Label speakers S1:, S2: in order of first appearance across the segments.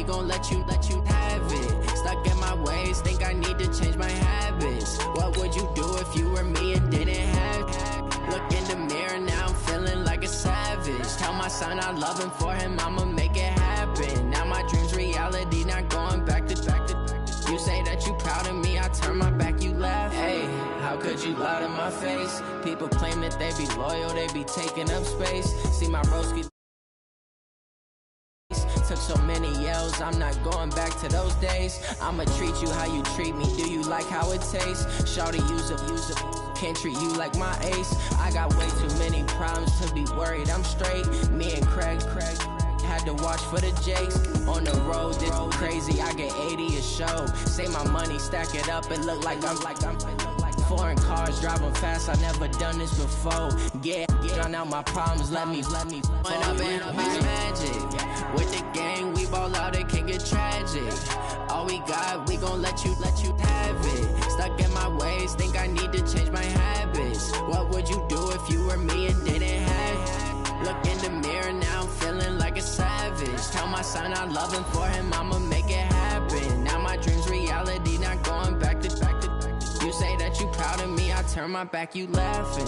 S1: gon' let you have it. Stuck in my ways, think I need to change my habits. What would you do if you were me and didn't have it? Look in the mirror, now I'm feeling like a savage. Tell my son I love him, for him I'ma make it happen. Now my dream's reality, not going back to. You say that you proud of me, I turn my back, you laugh. Hey, how could you lie to my face? People claim that they be loyal, they be taking up space. See my broski took so many yells, I'm not going back to those days. I'ma treat you how you treat me, do you like how it tastes? Shawty, use a, can't treat you like my ace. I got way too many problems to be worried, I'm straight. Me and Craig had to watch for the Jakes. On the road, this crazy, I get 80 a show. Say my money, stack it up, it look like I'm foreign cars, driving fast, I never done this before. Get on out my problems, let me When up and magic. With the gang, we ball out, it can get tragic. All we got, we gon' let you have it. Stuck in my ways, think I need to change my habits. What would you do if you were me and didn't have it? Look in the mirror, now I'm feeling like a savage. Tell my son I love him, for him I'ma make it happen. Now my dream's reality, not going back to. You say that you proud of me, I turn my back, you laughing.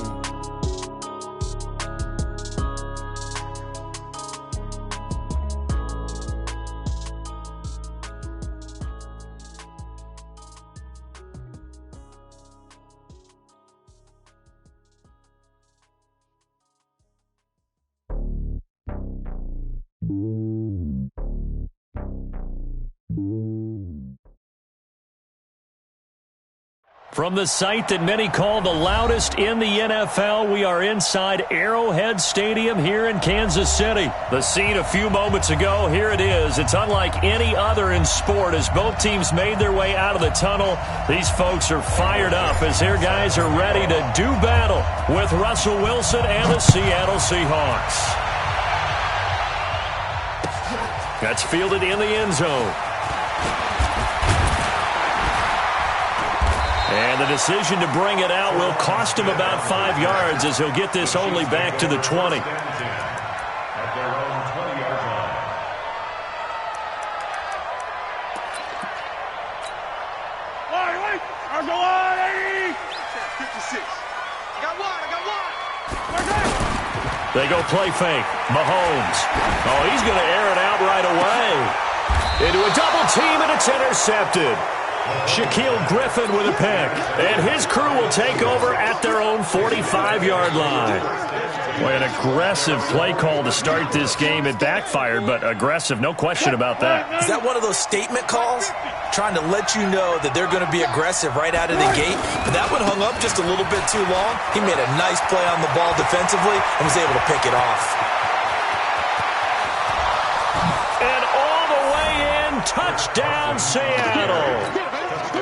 S2: From the site that many call the loudest in the NFL, we are inside Arrowhead Stadium here in Kansas City. The scene a few moments ago, here it is. It's unlike any other in sport as both teams made their way out of the tunnel. These folks are fired up as their guys are ready to do battle with Russell Wilson and the Seattle Seahawks. That's fielded in the end zone. And the decision to bring it out will cost him about 5 yards as he'll get this only back to the 20.
S3: At their own 20-yard line.
S4: Wait! I go on, 80! 56. I got one!
S2: They go play fake. Mahomes. Oh, he's going to air it out right away. Into a double team, and it's intercepted. Shaquille Griffin with a pick. And his crew will take over at their own 45-yard line. Boy, an aggressive play call to start this game. It backfired, but aggressive, no question about that.
S5: Is that one of those statement calls? Trying to let you know that they're going to be aggressive right out of the gate. But that one hung up just a little bit too long. He made a nice play on the ball defensively and was able to pick it off.
S2: And all the way in, touchdown Seattle.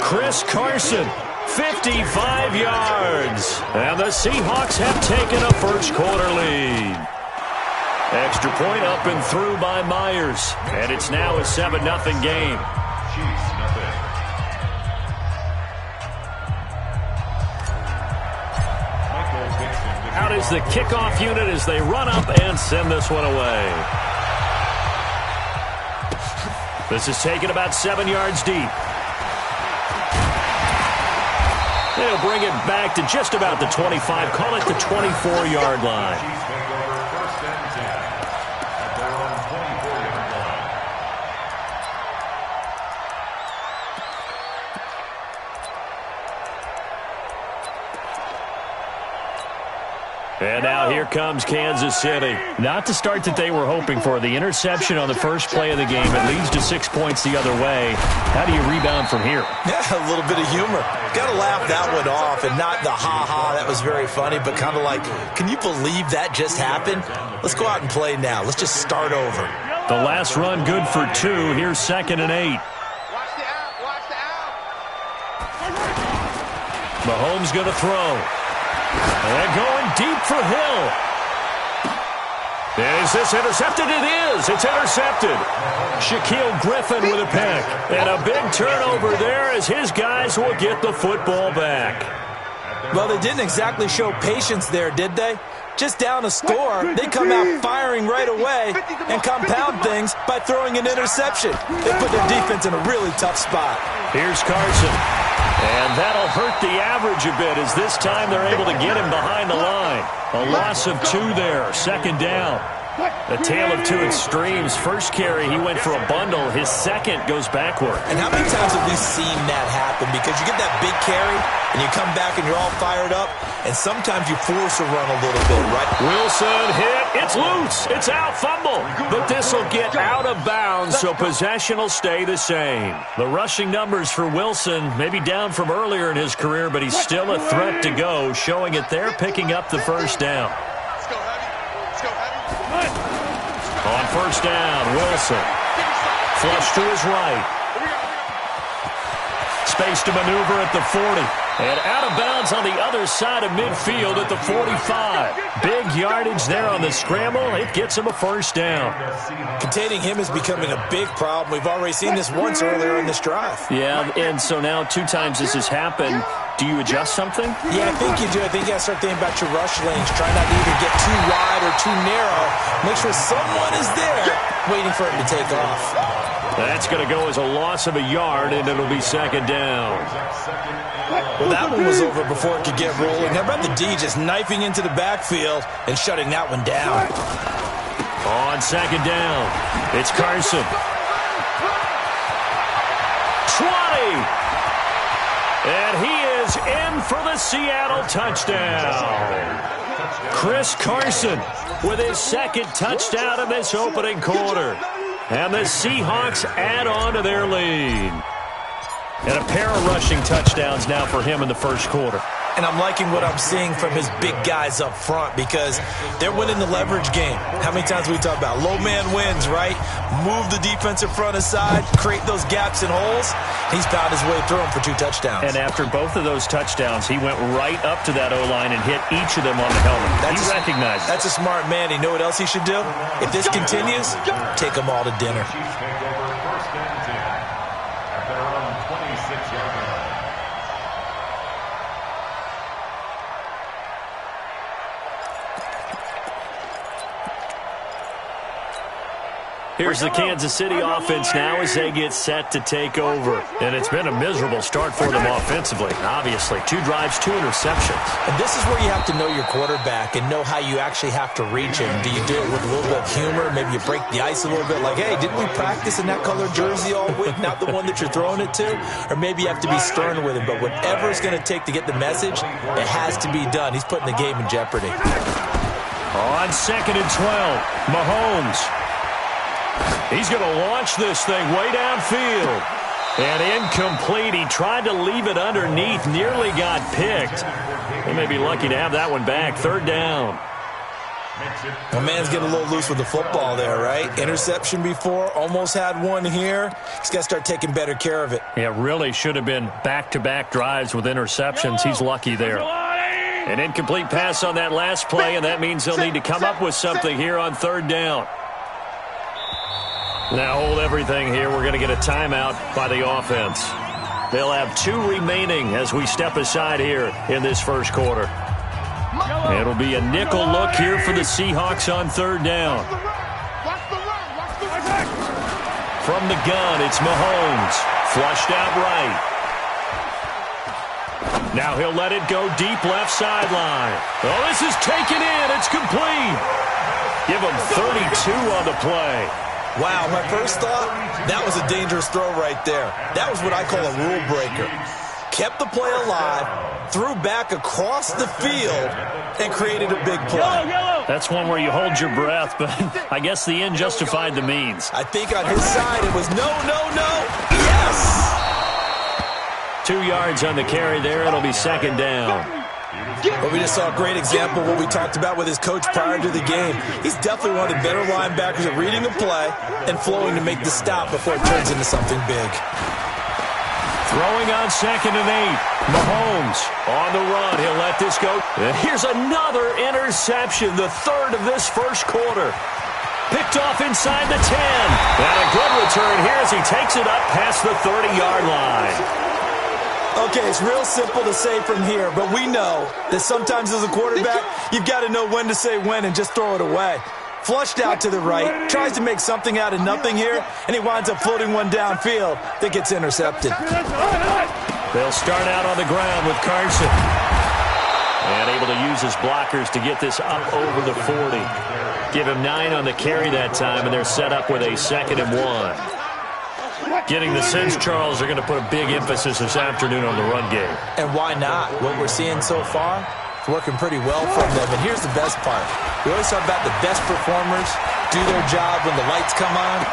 S2: Chris Carson, 55 yards. And the Seahawks have taken a first-quarter lead. Extra point up and through by Myers. And it's now a 7-0 game.
S3: Chiefs, nothing.
S2: Out is the kickoff unit as they run up and send this one away. This is taken about 7 yards deep. They'll bring it back to just about the 25, call it the 24-yard line.
S3: Chiefs make over first and 10 at their own 24-yard line.
S2: And now here comes Kansas City. Not the start that they were hoping for. The interception on the first play of the game. It leads to 6 points the other way. How do you rebound from here?
S5: Yeah, a little bit of humor. Got to laugh that one off, and not the ha-ha, that was very funny, but kind of like, can you believe that just happened? Let's go out and play now. Let's just start over.
S2: The last run good for 2. Here's 2nd and 8.
S4: Watch the out!
S2: Mahomes going to throw. And going deep for Hill. Is this intercepted? It is. It's intercepted. Shaquille Griffin with a pick. And a big turnover there as his guys will get the football back.
S5: Well, they didn't exactly show patience there, did they? just down a score, they come out firing right away and compound things by throwing an interception. They put their defense in a really tough spot.
S2: Here's Carson. And that'll hurt the average a bit as this time they're able to get him behind the line. A loss of 2 there, second down. A tale of two extremes. First carry, he went for a bundle. His second goes backward.
S5: And how many times have we seen that happen? Because you get that big carry, and you come back and you're all fired up, and sometimes you force a run a little bit, right?
S2: Wilson hit. It's loose. It's out. Fumble. But this will get out of bounds, so possession will stay the same. The rushing numbers for Wilson may be down from earlier in his career, but he's still a threat to go, showing it there, picking up the first down. On first down, Wilson. Flush to his right. Space to maneuver at the 40. And out of bounds on the other side of midfield at the 45. Big yardage there on the scramble. It gets him a first down.
S5: Containing him is becoming a big problem. We've already seen this once earlier in this drive.
S2: Yeah, and so now 2 times this has happened. Do you adjust something?
S5: Yeah, I think you do. I think you got to start thinking about your rush lanes. Try not to either get too wide or too narrow. Make sure someone is there waiting for him to take off.
S2: That's going to go as a loss of a yard, and it'll be second down.
S5: Well, that one was over before it could get rolling. How about the D just knifing into the backfield and shutting that one down?
S2: On second down, it's Carson. 20! And he is in for the Seattle touchdown. Chris Carson with his second touchdown in this opening quarter. And the Seahawks add on to their lead. And a pair of rushing touchdowns now for him in the first quarter.
S5: And I'm liking what I'm seeing from his big guys up front because they're winning the leverage game. How many times we talk about low man wins, right? Move the defensive front aside, create those gaps and holes. He's found his way through them for 2 touchdowns.
S2: And after both of those touchdowns, he went right up to that O-line and hit each of them on the helmet. He recognized it.
S5: That's a smart man. You know what else he should do? If this continues, take them all to dinner.
S2: Here's the Kansas City offense now as they get set to take over. And it's been a miserable start for them offensively, obviously. 2 drives, 2 interceptions.
S5: And this is where you have to know your quarterback and know how you actually have to reach him. Do you do it with a little bit of humor? Maybe you break the ice a little bit like, hey, didn't we practice in that color jersey all week? Not the one that you're throwing it to? Or maybe you have to be stern with him. But whatever it's going to take to get the message, it has to be done. He's putting the game in jeopardy.
S2: On second and 12, Mahomes. He's going to launch this thing way downfield. And incomplete. He tried to leave it underneath. Nearly got picked. They may be lucky to have that one back. Third down.
S5: Well, man's getting a little loose with the football there, right? Interception before. Almost had one here. He's got to start taking better care of it.
S2: Yeah, really should have been back-to-back drives with interceptions. He's lucky there. An incomplete pass on that last play, and that means they'll need to come up with something here on third down. Now hold everything here. We're going to get a timeout by the offense. They'll have 2 remaining as we step aside here in this first quarter. It'll be a nickel look here for the Seahawks on third down. From the gun, it's Mahomes. Flushed out right. Now he'll let it go deep left sideline. Oh, this is taken in. It's complete. Give him 32 on the play.
S5: Wow, my first thought, that was a dangerous throw right there. That was what I call a rule breaker. Kept the play alive, threw back across the field, and created a big play.
S2: That's one where you hold your breath, but I guess the end justified the means.
S5: I think on his side it was no, no, no, yes!
S2: 2 yards on the carry there. It'll be second down.
S5: But we just saw a great example of what we talked about with his coach prior to the game. He's definitely one of the better linebackers at reading the play and flowing to make the stop before it turns into something big.
S2: Throwing on second and 8. Mahomes on the run. He'll let this go. And here's another interception, the third of this first quarter. Picked off inside the 10. And a good return here as he takes it up past the 30-yard line.
S5: Okay, it's real simple to say from here, but we know that sometimes as a quarterback, you've got to know when to say when and just throw it away. Flushed out to the right, tries to make something out of nothing here, and he winds up floating one downfield that gets intercepted.
S2: They'll start out on the ground with Carson. And able to use his blockers to get this up over the 40. Give him 9 on the carry that time, and they're set up with a 2nd and 1. Getting the sense, Charles, they're going to put a big emphasis this afternoon on the run game.
S5: And why not? What we're seeing so far, it's working pretty well from them. And here's the best part. We always talk about the best performers do their job when the lights come on.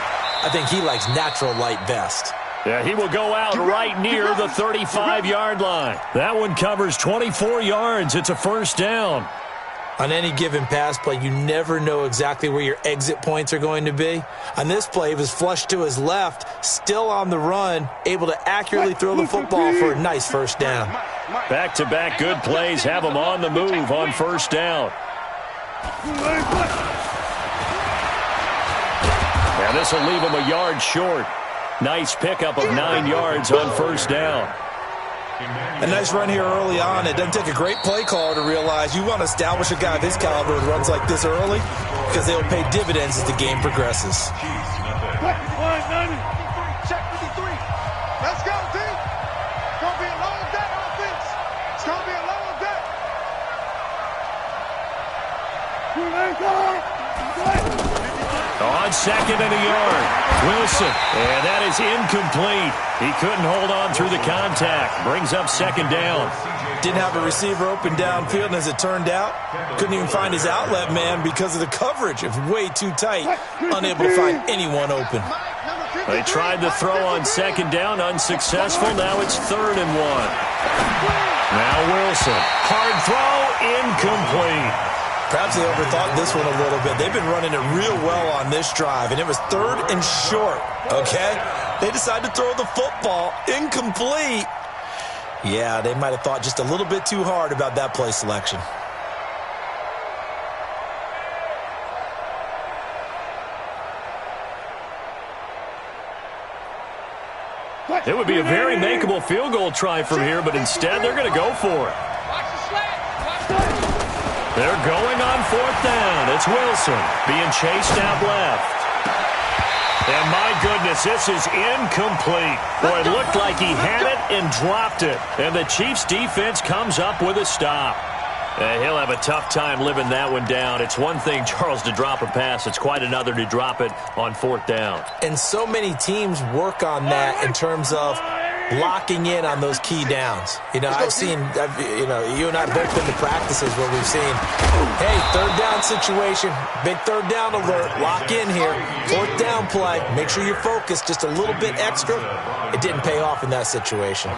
S5: I think he likes natural light best.
S2: Yeah, he will go out right near the 35-yard line. That one covers 24 yards. It's a first down.
S5: On any given pass play, you never know exactly where your exit points are going to be. On this play, he was flushed to his left, still on the run, able to accurately throw the football for a nice first down.
S2: Back-to-back good plays have him on the move on first down. And this will leave him a yard short. Nice pickup of 9 yards on first down.
S5: A nice run here early on. It doesn't take a great play caller to realize you want to establish a guy of his caliber with runs like this early because they'll pay dividends as the game progresses.
S4: Check 53. Let's go, team. It's going to be a long day offense. It's going to be a long day.
S2: On 2nd and a yard, Wilson, and that is incomplete. He couldn't hold on through the contact. Brings up 2nd down.
S5: Didn't have a receiver open downfield, and as it turned out, couldn't even find his outlet man because of the coverage. It was way too tight, unable to find anyone open.
S2: They tried to throw on 2nd down, unsuccessful. Now it's 3rd and 1. Now Wilson, hard throw, incomplete.
S5: Perhaps they overthought this one a little bit. They've been running it real well on this drive, and it was 3rd and short, okay? They decided to throw the football incomplete. Yeah, they might have thought just a little bit too hard about that play selection.
S2: It would be a very makeable field goal try from here, but instead they're going to go for it. They're going on 4th down. It's Wilson being chased out left. And my goodness, this is incomplete. Boy, it looked like he had it and dropped it. And the Chiefs defense comes up with a stop. He'll have a tough time living that one down. It's one thing, Charles, to drop a pass. It's quite another to drop it on 4th down.
S5: And so many teams work on that in terms of locking in on those key downs. You know, you and I have both been to practices where we've seen, hey, 3rd down situation, big 3rd down alert, lock in here, 4th down play, make sure you're focused just a little bit extra. It didn't pay off in that situation.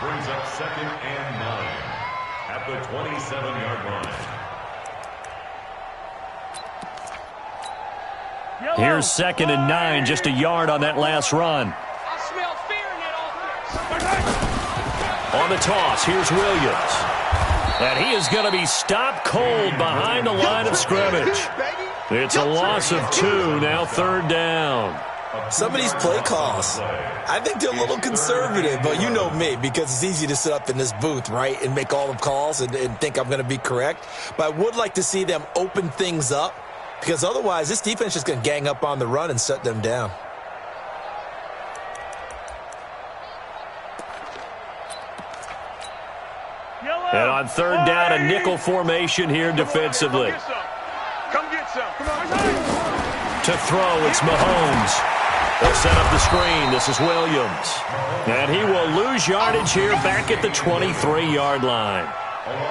S3: Brings up 2nd and 9 at the 27-yard line.
S2: Here's 2nd and 9, just a yard on that last run. On the toss, here's Williams. And he is going to be stopped cold behind the line of scrimmage. It's a loss of 2, now 3rd down.
S5: Some of these play calls, I think they're a little conservative, but you know me, because it's easy to sit up in this booth, right, and make all the calls and think I'm going to be correct. But I would like to see them open things up, because otherwise this defense is just going to gang up on the run and shut them down.
S2: And on 3rd down, a nickel formation here defensively.
S4: Come get some. Come on.
S2: To throw, it's Mahomes. They'll set up the screen. This is Williams. And he will lose yardage here back at the 23-yard line.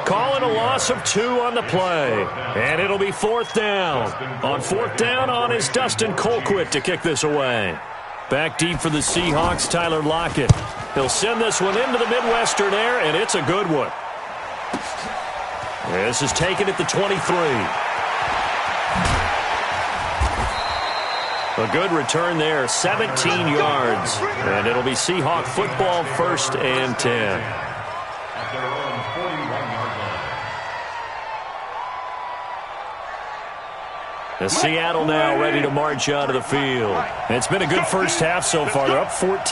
S2: Calling a loss of 2 on the play. And it'll be 4th down. On 4th down is Dustin Colquitt to kick this away. Back deep for the Seahawks, Tyler Lockett. He'll send this one into the Midwestern air, and it's a good one. This is taken at the 23. A good return there, 17 yards. And it'll be Seahawk football, 1st and 10.
S3: At their own 41-yard
S2: The Seattle now ready to march out of the field. It's been a good first half so far. They're up 14-0.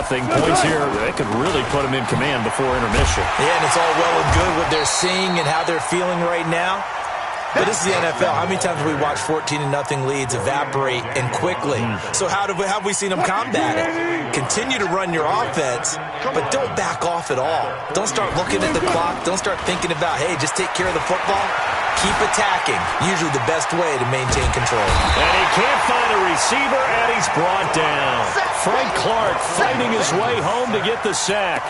S2: Points here, they could really put them in command before intermission.
S5: Yeah, and it's all well and good what they're seeing and how they're feeling right now. But this is the NFL. How many times have we watched 14-0 leads evaporate and quickly? So how have we seen them combat it? Continue to run your offense, but don't back off at all. Don't start looking at the clock. Don't start thinking about, hey, just take care of the football. Keep attacking. Usually the best way to maintain control.
S2: And he can't find a receiver, and he's brought down. Frank Clark fighting his way home to get the sack.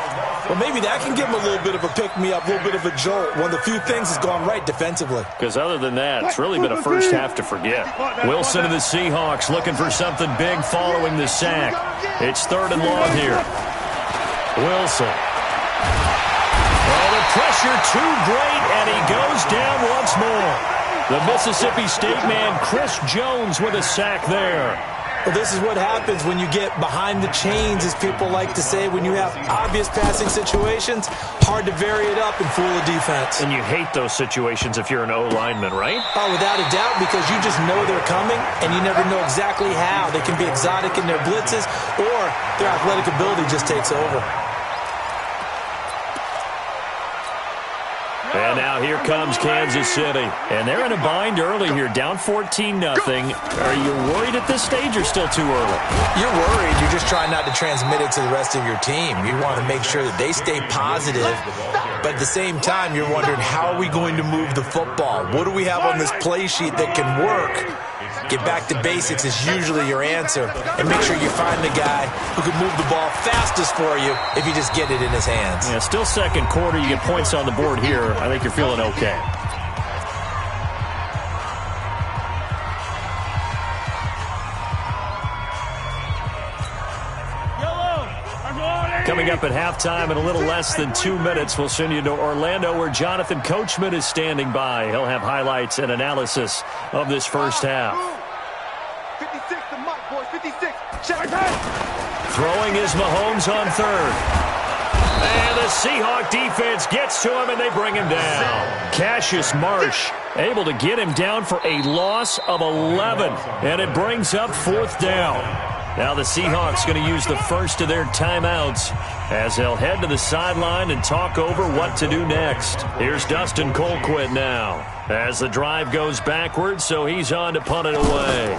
S5: Well, maybe that can give him a little bit of a pick-me-up, a little bit of a jolt. One of the few things has gone right defensively.
S2: Because other than that, it's really been a first half to forget. Wilson and the Seahawks looking for something big following the sack. It's 3rd and long here. Wilson. Oh, the pressure too great, and he goes down once more. The Mississippi State man, Chris Jones, with a sack there.
S5: Well, this is what happens when you get behind the chains, as people like to say. When you have obvious passing situations, hard to vary it up and fool a defense.
S2: And you hate those situations if you're an O-lineman, right?
S5: Oh, without a doubt, because you just know they're coming, and you never know exactly how. They can be exotic in their blitzes, or their athletic ability just takes over.
S2: And now here comes Kansas City. And they're in a bind early here, down 14-0. Are you worried at this stage or still too early?
S5: You're worried. You're just trying not to transmit it to the rest of your team. You want to make sure that they stay positive. But at the same time, you're wondering, how are we going to move the football? What do we have on this play sheet that can work? Get back to basics is usually your answer. And make sure you find the guy who can move the ball fastest for you if you just get it in his hands.
S2: Yeah, still second quarter. You get points on the board here. I think you're feeling okay. Coming up at halftime in a little less than 2 minutes, we'll send you to Orlando where Jonathan Coachman is standing by. He'll have highlights and analysis of this first half.
S4: 56 to Mike, boys, 56. Check.
S2: Throwing is Mahomes on 3rd. And the Seahawk defense gets to him, and they bring him down. Cassius Marsh able to get him down for a loss of 11. And it brings up 4th down. Now the Seahawks going to use the first of their timeouts as they'll head to the sideline and talk over what to do next. Here's Dustin Colquitt now as the drive goes backwards, so he's on to punt it away.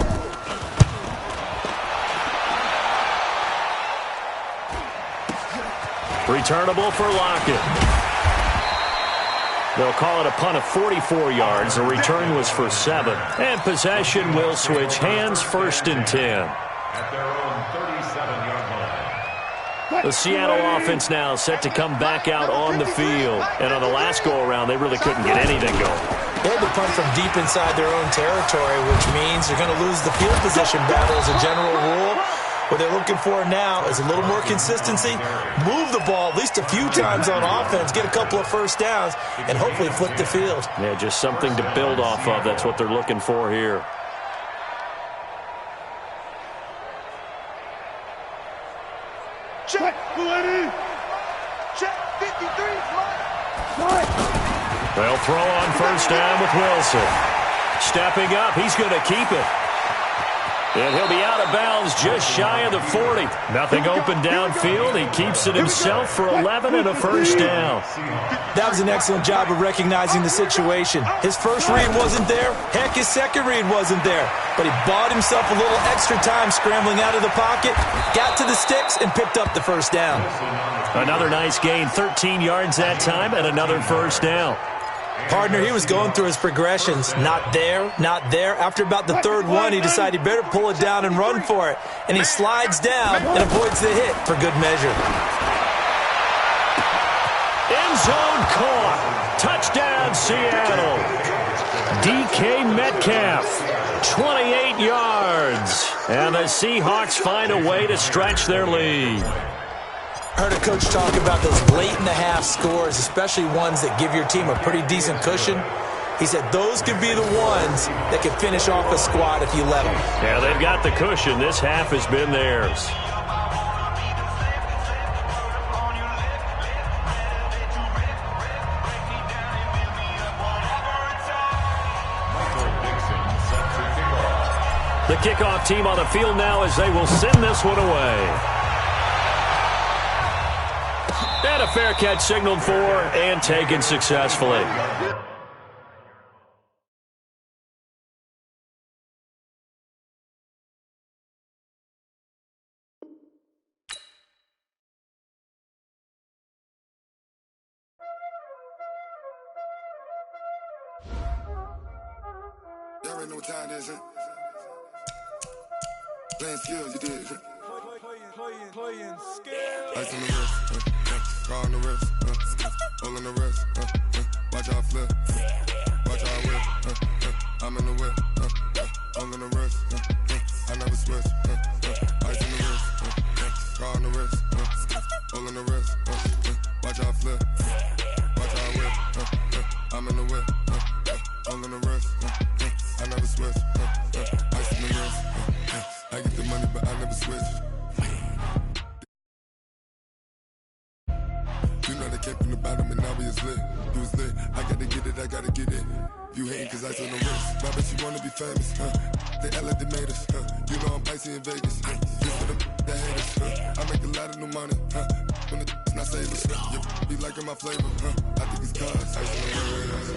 S2: Returnable for Lockett. They'll call it a punt of 44 yards. The return was for 7. And possession will switch hands, 1st and 10.
S3: At their own 37-yard line.
S2: The Seattle offense now set to come back out on the field. And on the last go-around, they really couldn't get anything going.
S5: They had to punt from deep inside their own territory, which means they're going to lose the field position battle as a general rule. What they're looking for now is a little more consistency, move the ball at least a few times on offense, get a couple of first downs, and hopefully flip the field.
S2: Yeah, just something to build off of. That's what they're looking for here.
S4: Check, Lenny. Check, 53, Mike.
S2: They'll throw on 1st down with Wilson. Stepping up, he's going to keep it. And he'll be out of bounds just shy of the 40. Nothing open downfield. He keeps it himself for 11 and a 1st down.
S5: That was an excellent job of recognizing the situation. His first read wasn't there. Heck, his second read wasn't there. But he bought himself a little extra time scrambling out of the pocket, got to the sticks, and picked up the 1st down.
S2: Another nice gain, 13 yards that time, and another 1st down.
S5: Partner, he was going through his progressions. Not there, not there. After about the 3rd one, he decided he better pull it down and run for it. And he slides down and avoids the hit for good measure.
S2: End zone caught. Touchdown, Seattle. DK Metcalf, 28 yards. And the Seahawks find a way to stretch their lead.
S5: Heard a coach talk about those late-in-the-half scores, especially ones that give your team a pretty decent cushion. He said those could be the ones that can finish off a squad if you let them.
S2: Yeah, they've got the cushion. This half has been theirs.
S3: Michael Dixon set to kick
S2: The kickoff team on the field now as they will send this one away. And a fair catch signaled for and taken successfully.
S6: Y'all already know what time it is, huh? Playing skills, you did, huh? Playing skills. Ice on the wrist, car on the wrist, hole in the wrist, watch out flip, watch out whip, I'm in the whip, hole in the wrist, I never switch, ice on the wrist, car on the wrist, hole in the wrist, watch out flip, watch out whip, I'm in the whip, hole in the wrist, I never switch, ice on the wrist, I get the money but I never switch. You know they came from the bottom and now we is lit. You was lit, I gotta get it, I gotta get it. You hating cause ice on the wrist. Why bet you wanna be famous, They act like they made us, You know I'm icy in Vegas, You for the that haters, I make a lot of new money, When the not savers, Be liking my flavor, I think it's cause ice on the wrist,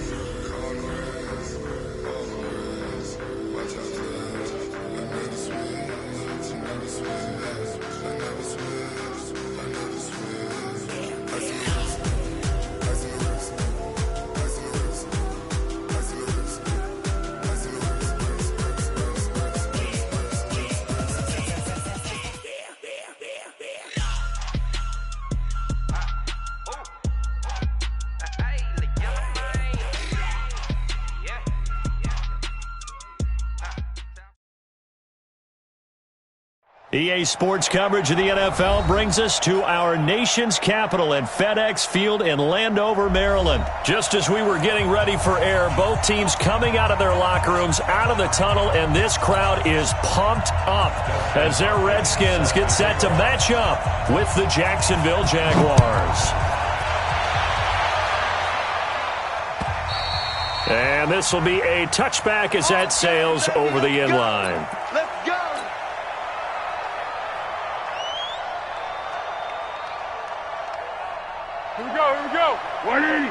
S6: on the wrist, on the wrist. Watch out for that, I never switch, I never switch, I never switch, I never switch. Ice on the wrist, ice on the wrist, ice on the wrist, ice on the wrist, ice on the wrist,
S2: EA Sports coverage of the NFL brings us to our nation's capital at FedEx Field in Landover, Maryland. Just as we were getting ready for air, both teams coming out of their locker rooms, out of the tunnel, and this crowd is pumped up as their Redskins get set to match up with the Jacksonville Jaguars. And this will be a touchback as that sails over the end line.
S4: Let's go. Here we go. 180.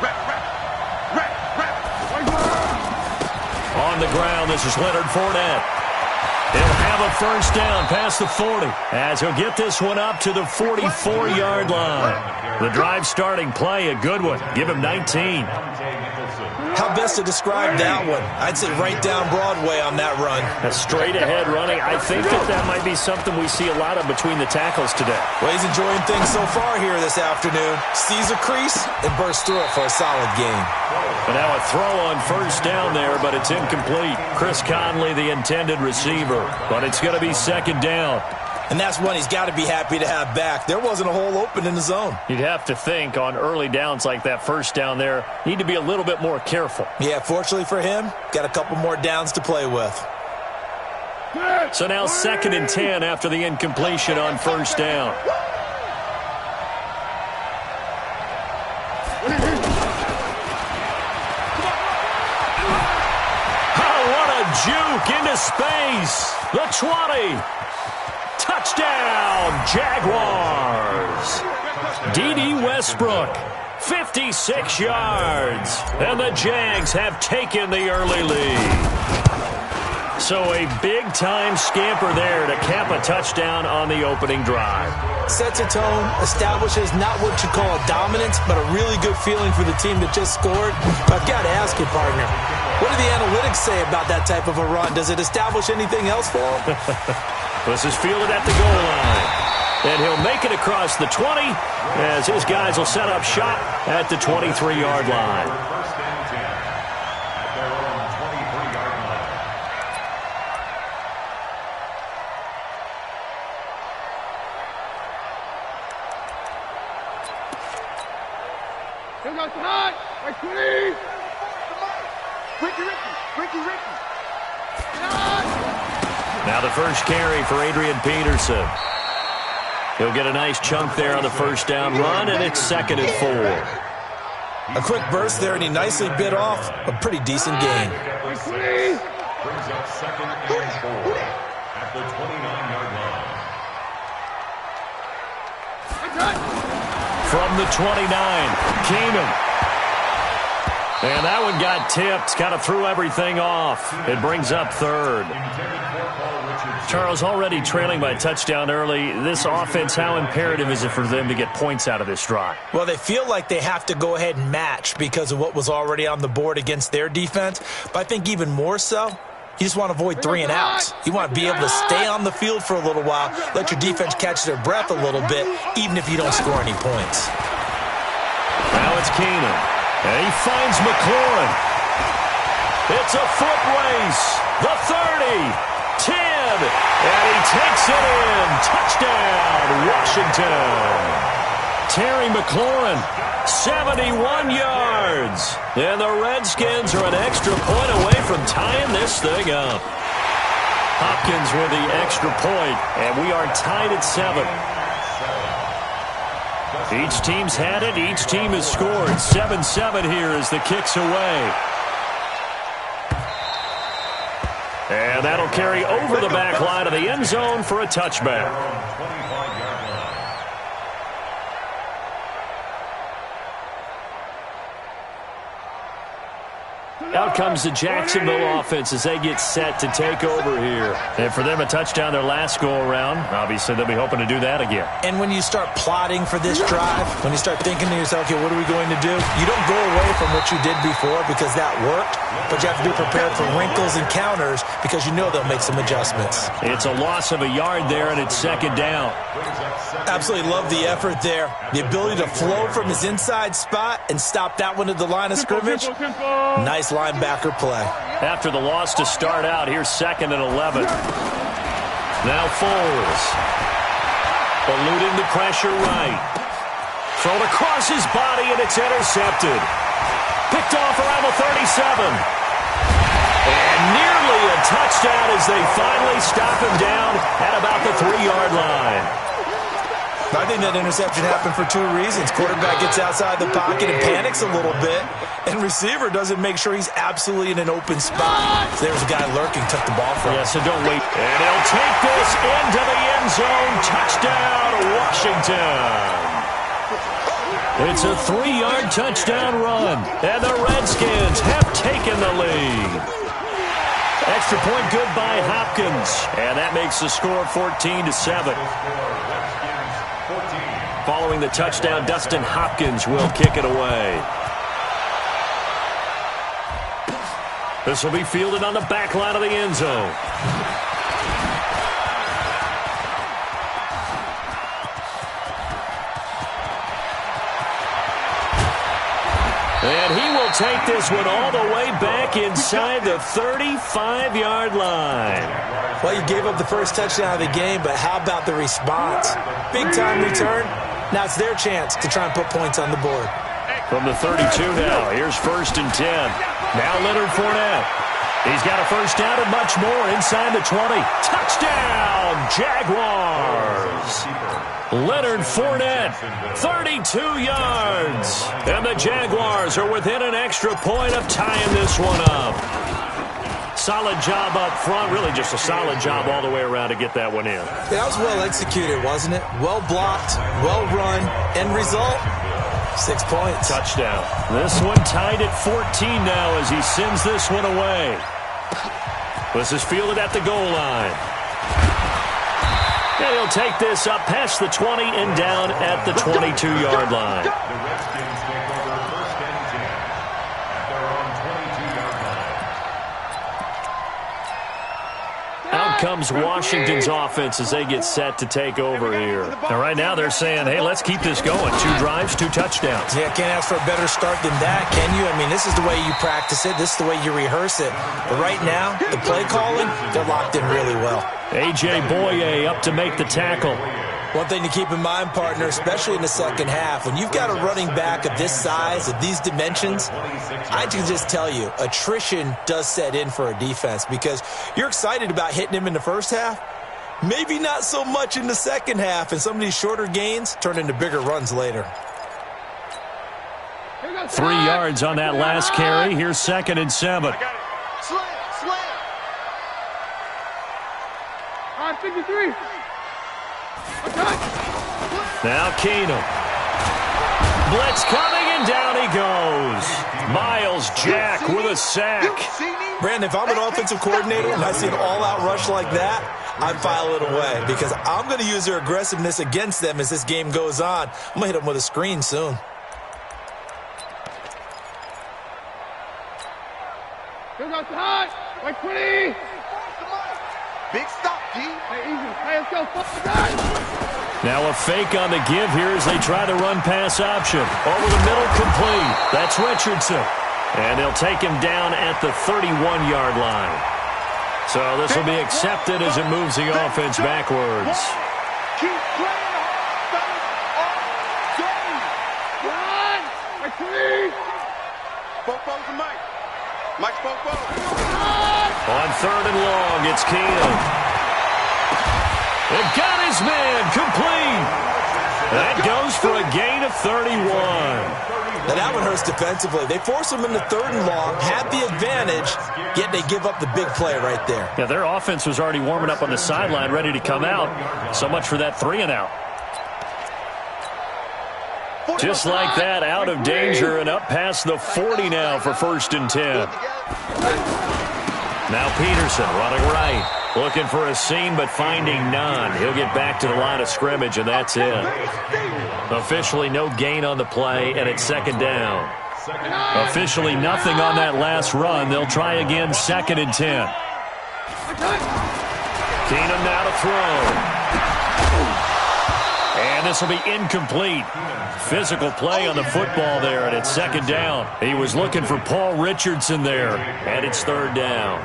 S4: 51.
S2: On the ground, this is Leonard Fournette. He'll have a first down past the 40 as he'll get this one up to the 44-yard line. The drive starting play, a good one. Give him 19.
S5: How best to describe that one? I'd say right down Broadway on that run.
S2: A straight-ahead running. I think that might be something we see a lot of between the tackles today.
S5: Well, he's enjoying things so far here this afternoon. Sees a crease and bursts through it for a solid gain.
S2: And now a throw on first down there, but it's incomplete. Chris Conley, the intended receiver, but it's going to be second down.
S5: And that's one he's got to be happy to have back. There wasn't a hole open in the zone.
S2: You'd have to think on early downs like that first down there, need to be a little bit more careful.
S5: Yeah, fortunately for him, got a couple more downs to play with.
S2: So now 2nd and 10 after the incompletion on first down. Oh, what a juke into space. The 20. Touchdown, Jaguars. D.D. Westbrook, 56 yards. And the Jags have taken the early lead. So a big-time scamper there to cap a touchdown on the opening drive.
S5: Sets a tone, establishes not what you call dominance, but a really good feeling for the team that just scored. But I've got to ask you, partner, what do the analytics say about that type of a run? Does it establish anything else for them?
S2: This is fielded at the goal line. And he'll make it across the 20 as his guys will set up shop at the 23-yard line.
S3: First and 10 at their own 23-yard line.
S4: Here goes the high. Right, 20. Ricky.
S2: Now the first carry for Adrian Peterson. He'll get a nice chunk there on the first down run, and it's 2nd and 4.
S5: A quick burst there, and he nicely bit off a pretty decent gain.
S3: Brings up 2nd and 4 at the 29-yard line.
S2: From the 29, Keenum. And that one got tipped, kind of threw everything off. It brings up 3rd. Charles, already trailing by a touchdown early. This offense, how imperative is it for them to get points out of this drive?
S5: Well, they feel like they have to go ahead and match because of what was already on the board against their defense. But I think even more so, you just want to avoid 3 and outs. You want to be able to stay on the field for a little while, let your defense catch their breath a little bit, even if you don't score any points.
S2: Now it's Keenum, and he finds McLaurin. It's a foot race. The 30, 10, and he takes it in. Touchdown, Washington. Terry McLaurin, 71 yards. And the Redskins are an extra point away from tying this thing up. Hopkins with the extra point, and we are tied at 7. Each team's had it. Each team has scored. 7-7 here as the kick's away. And that'll carry over the back line of the end zone for a touchback. Out comes the Jacksonville offense as they get set to take over here. And for them, a touchdown their last go-around. Obviously, they'll be hoping to do that again.
S5: And when you start plotting for this drive, when you start thinking to yourself, okay, what are we going to do? You don't go away from what you did before because that worked, but you have to be prepared for wrinkles and counters because you know they'll make some adjustments.
S2: It's a loss of a yard there, and it's 2nd down.
S5: Absolutely love the effort there. The ability to flow from his inside spot and stop that one at the line of scrimmage. Nice linebacker play.
S2: After the loss to start out, here's 2nd and 11. Now Foles. Eluding the pressure right. Thrown across his body, and it's intercepted. Picked off around the 37. And nearly a touchdown as they finally stop him down at about the 3-yard line.
S5: I think that interception happened for 2 reasons. Quarterback gets outside the pocket and panics a little bit, and receiver doesn't make sure he's absolutely in an open spot. So there's a guy lurking, took the ball from him.
S2: Yeah, so don't wait. And he'll take this into the end zone. Touchdown, Washington. It's a 3-yard touchdown run, and the Redskins have taken the lead. Extra point good by Hopkins, and that makes the score 14-7. Following the touchdown, Dustin Hopkins will kick it away. This will be fielded on the back line of the end zone. And he will take this one all the way back inside the 35-yard line.
S5: Well, you gave up the first touchdown of the game, but how about the response? Big-time return. Now it's their chance to try and put points on the board.
S2: From the 32 now, here's 1st and 10. Now Leonard Fournette. He's got a first down and much more inside the 20. Touchdown, Jaguars. Leonard Fournette, 32 yards. And the Jaguars are within an extra point of tying this one up. Solid job up front, really just a solid job all the way around to get that one in.
S5: That was well executed, wasn't it? Well blocked, well run, end result, 6 points.
S2: Touchdown. This one tied at 14 now as he sends this one away. This is fielded at the goal line. And he'll take this up past the 20 and down at the 22-yard line.
S3: The Redskins take over 1st and 10 at their own 22-yard line.
S2: Out comes Washington's offense as they get set to take over here. And right now they're saying, hey, let's keep this going. 2 drives, 2 touchdowns.
S5: Yeah, can't ask for a better start than that, can you? I mean, this is the way you practice it. This is the way you rehearse it. But right now, the play calling, they're locked in really well.
S2: A.J. Boye up to make the tackle.
S5: One thing to keep in mind, partner, especially in the second half, when you've got a running back of this size, of these dimensions, I can just tell you, attrition does set in for a defense because you're excited about hitting him in the first half, maybe not so much in the second half, and some of these shorter gains turn into bigger runs later.
S2: 3 yards on that last carry. Here's 2nd and 7.
S4: Slam, slam. 53. Okay.
S2: Now Keenum. Blitz coming, and down he goes. Miles Jack with a sack.
S5: Brandon, if I'm an offensive coordinator and I see an all-out rush like that, I file it away because I'm going to use their aggressiveness against them as this game goes on. I'm going to hit them with a screen soon.
S4: Goes outside. Like 20.
S7: Big stop, D.
S4: Hey, easy. Hey, let's go.
S2: Now a fake on the give here as they try the run-pass option. Over the middle, complete. That's Richardson. And they'll take him down at the 31-yard line. So this will be accepted as it moves the offense backwards.
S4: Keep playing hard. Run. Like 20.
S7: Fofo's the Mike. Mike's Fofo.
S2: On 3rd and long, it's Keenum. It got his man complete. That goes for a gain of 31.
S5: Now that one hurts defensively. They force him into 3rd and long, have the advantage, yet they give up the big play right there.
S2: Yeah, their offense was already warming up on the sideline, ready to come out. So much for that 3-and-out. Just like that, out of danger and up past the 40 now for 1st and 10. Now Peterson running right. Looking for a seam, but finding none. He'll get back to the line of scrimmage, and that's it. Officially no gain on the play, and it's 2nd down. Officially nothing on that last run. They'll try again, 2nd and 10. Keenum now to throw. And this will be incomplete. Physical play on the football there, and it's 2nd down. He was looking for Paul Richardson there, and it's 3rd down.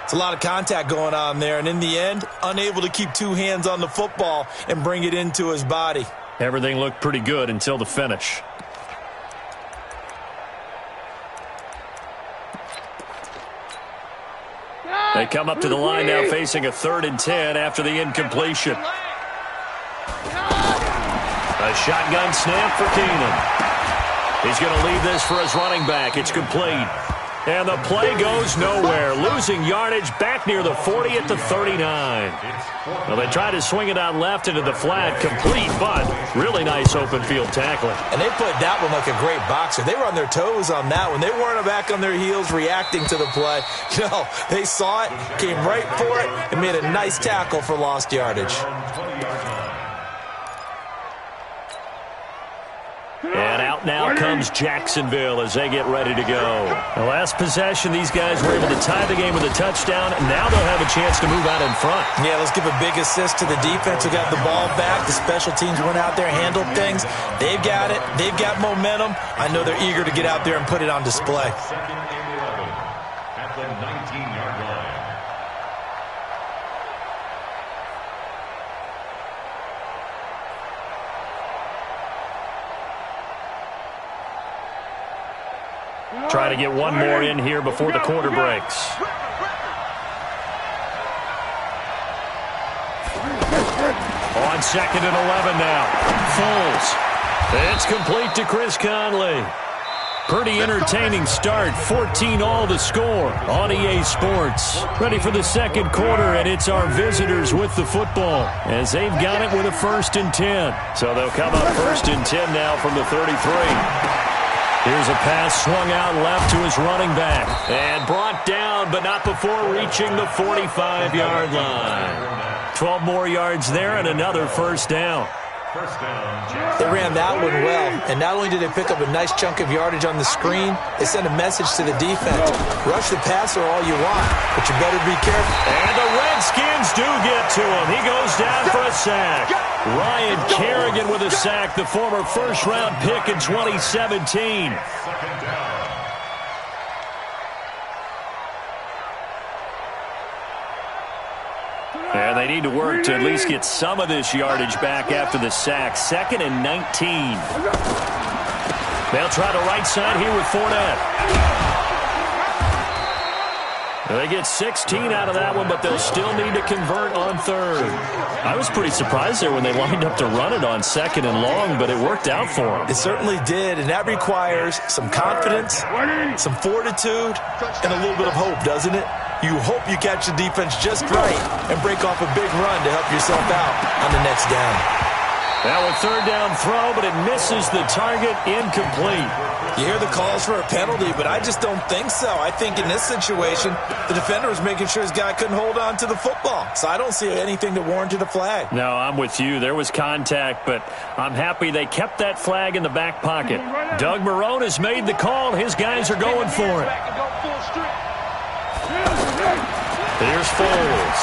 S5: It's a lot of contact going on there, and in the end, unable to keep 2 hands on the football and bring it into his body.
S2: Everything looked pretty good until the finish. They come up to the line now facing a 3rd and 10 after the incompletion. A shotgun snap for Keenum. He's going to leave this for his running back. It's complete. And the play goes nowhere. Losing yardage back near the 40 at the 39. Well, they tried to swing it out left into the flat. Complete, but really nice open field tackling.
S5: And they played that one like a great boxer. They were on their toes on that one. They weren't back on their heels reacting to the play. No, they saw it, came right for it, and made a nice tackle for lost yardage.
S2: And out now comes Jacksonville as they get ready to go. The last possession, these guys were able to tie the game with a touchdown. Now they'll have a chance to move out in front.
S5: Yeah, let's give a big assist to the defense who got the ball back. The special teams went out there, handled things. They've got it. They've got momentum. I know they're eager to get out there and put it on display.
S3: At the 19-yard line.
S2: Try to get one more in here before the quarter breaks. On 2nd and 11 now. Foles. It's complete to Chris Conley. Pretty entertaining start. 14-all the score on EA Sports. Ready for the 2nd quarter, and it's our visitors with the football as they've got it with a 1st and 10. So they'll come up 1st and 10 now from the 33. Here's a pass swung out left to his running back. And brought down, but not before reaching the 45-yard line. 12 more yards there and another 1st down.
S5: They ran that one well, and not only did they pick up a nice chunk of yardage on the screen, they sent a message to the defense. Rush the passer all you want, but you better be careful.
S2: And the Redskins do get to him. He goes down for a sack. Ryan Kerrigan with a sack, the former 1st-round pick in 2017. And they need to work to at least get some of this yardage back after the sack. 2nd and 19. They'll try the right side here with Fournette. They get 16 out of that one, but they'll still need to convert on 3rd. I was pretty surprised there when they lined up to run it on 2nd and long, but it worked out for them.
S5: It certainly did, and that requires some confidence, some fortitude, and a little bit of hope, doesn't it? You hope you catch the defense just right and break off a big run to help yourself out on the next down.
S2: Now a third down throw, but it misses the target, incomplete.
S5: You hear the calls for a penalty, but I just don't think so. I think in this situation, the defender was making sure his guy couldn't hold on to the football. So I don't see anything that warranted a flag.
S2: No, I'm with you. There was contact, but I'm happy they kept that flag in the back pocket. Doug Marrone has made the call. His guys are going for it. Here's Foles.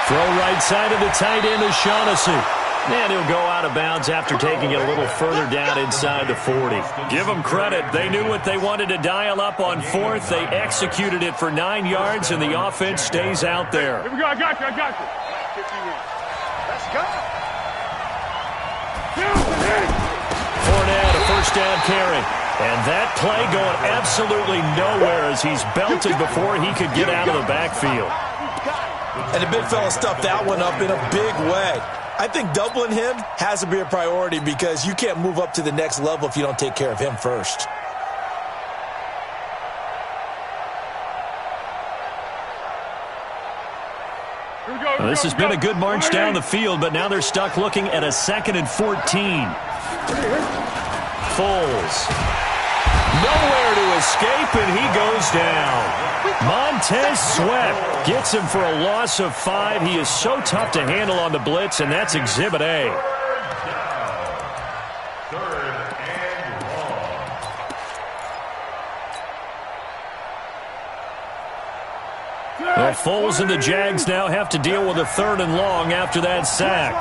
S2: Throw right side of the tight end is Shaughnessy. And he'll go out of bounds after taking it a little further down inside the 40. Give them credit. They knew what they wanted to dial up on fourth. They executed it for 9 yards, and the offense stays out there.
S4: Here we go. I got you. Let's go.
S2: Fournette, a first down carry. And that play going absolutely nowhere as he's belted before he could get out of the backfield.
S5: And the big fella stuffed that one up in a big way. I think doubling him has to be a priority because you can't move up to the next level if you don't take care of him first.
S2: Well, this has been a good march down the field, but now they're stuck looking at a 2nd and 14. Foles. Nowhere to escape, and he goes down. Montez Sweat gets him for a loss of 5. He is so tough to handle on the blitz, and that's Exhibit A. Well, Foles and the Jags now have to deal with a 3rd and long after that sack.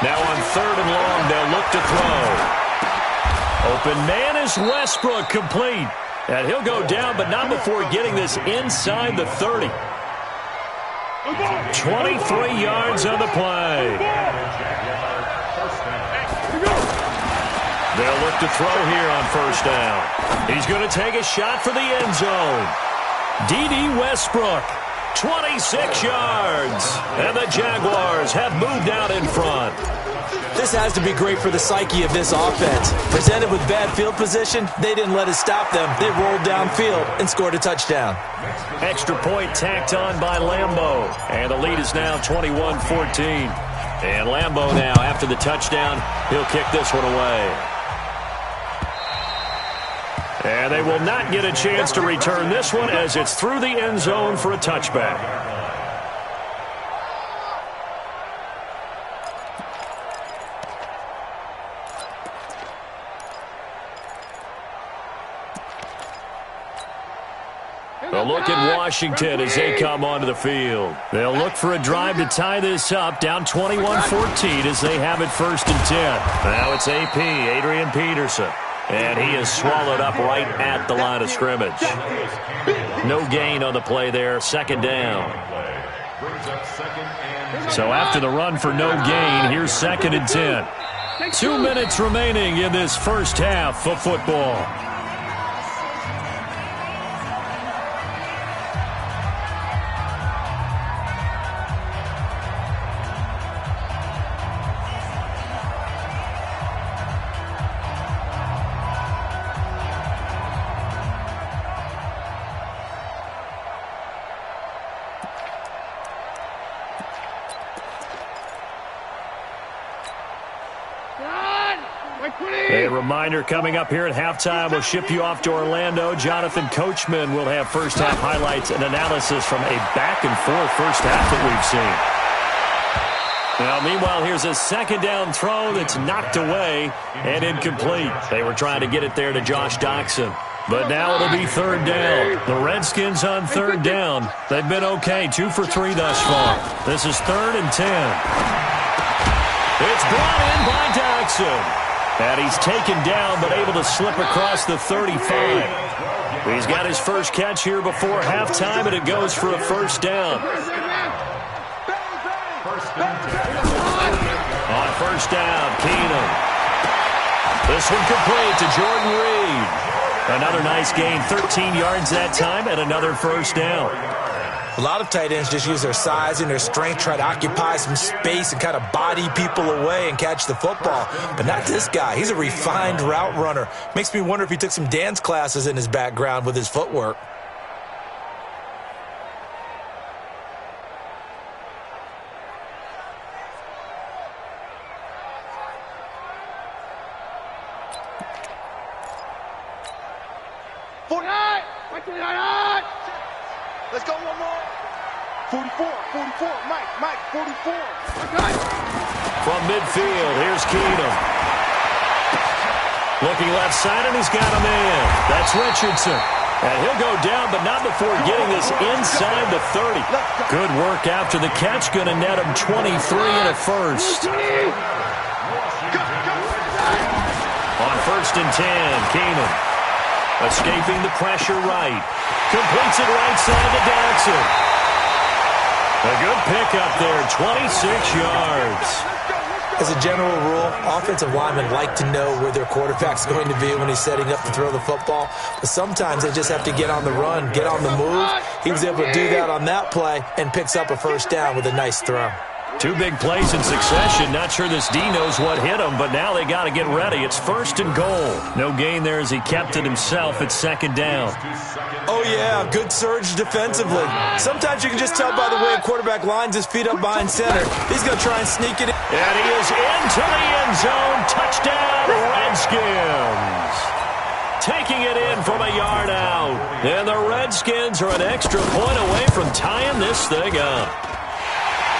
S2: Now on 3rd and long, they'll look to throw. Open man is Westbrook, complete. And he'll go down, but not before getting this inside the 30. 23 yards on the play. They'll look to throw here on first down. He's going to take a shot for the end zone. D.D. Westbrook, 26 yards. And the Jaguars have moved out in front.
S5: This has to be great for the psyche of this offense. Presented with bad field position, they didn't let it stop them. They rolled downfield and scored a touchdown.
S2: Extra point tacked on by Lambeau. And the lead is now 21-14. And Lambeau now, after the touchdown, he'll kick this one away. And they will not get a chance to return this one as it's through the end zone for a touchback. A look at Washington as they come onto the field. They'll look for a drive to tie this up, down 21-14 as they have it 1st and 10. Now it's AP, Adrian Peterson. And he is swallowed up right at the line of scrimmage. No gain on the play there, 2nd down. So after the run for no gain, here's 2nd and 10. 2 minutes remaining in this first half of football. A reminder coming up here at halftime. We'll ship you off to Orlando. Jonathan Coachman will have first half highlights and analysis from a back-and-forth first half that we've seen. Now, meanwhile, here's a 2nd down throw that's knocked away and incomplete. They were trying to get it there to Josh Doxson. But now it'll be 3rd down. The Redskins on 3rd down. They've been okay, 2 for 3 thus far. This is 3rd and 10. It's brought in by Doxson. And he's taken down, but able to slip across the 35. He's got his first catch here before halftime, and it goes for a 1st down. On 1st down, Keenum. This one complete to Jordan Reed. Another nice gain, 13 yards that time, and another 1st down.
S5: A lot of tight ends just use their size and their strength, try to occupy some space and kind of body people away and catch the football. But not this guy. He's a refined route runner. Makes me wonder if he took some dance classes in his background with his footwork.
S4: Let's go one more. 44, Mike, 44.
S2: From midfield, here's Keenum. Looking left side, and he's got a man. That's Richardson. And he'll go down, but not before getting this inside the 30. Good work after the catch. Going to net him 23 and a first. On 1st and 10, Keenum. Escaping the pressure right. Completes it right side to Dodson. A good pickup there, 26 yards.
S5: As a general rule, offensive linemen like to know where their quarterback's going to be when he's setting up to throw the football. But sometimes they just have to get on the run, get on the move. He was able to do that on that play and picks up a first down with a nice throw.
S2: 2 big plays in succession. Not sure this D knows what hit him, but now they got to get ready. It's 1st and goal. No gain there as he kept it himself at 2nd down.
S5: Oh, yeah, good surge defensively. Sometimes you can just tell by the way a quarterback lines his feet up behind center. He's going to try and sneak it in.
S2: And he is into the end zone. Touchdown, Redskins. Taking it in from a yard out. And the Redskins are an extra point away from tying this thing up.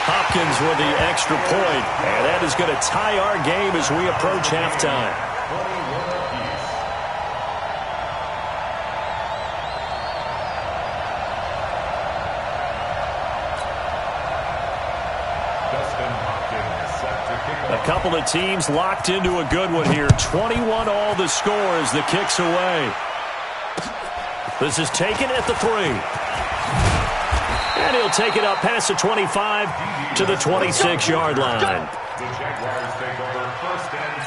S2: Hopkins with the extra point, and that is going to tie our game as we approach halftime. A couple of teams locked into a good one here. 21 all the score as the kick's away. This is taken at the 3. And he'll take it up past the 25 to the 26-yard line.
S3: The Jaguars take over 1st and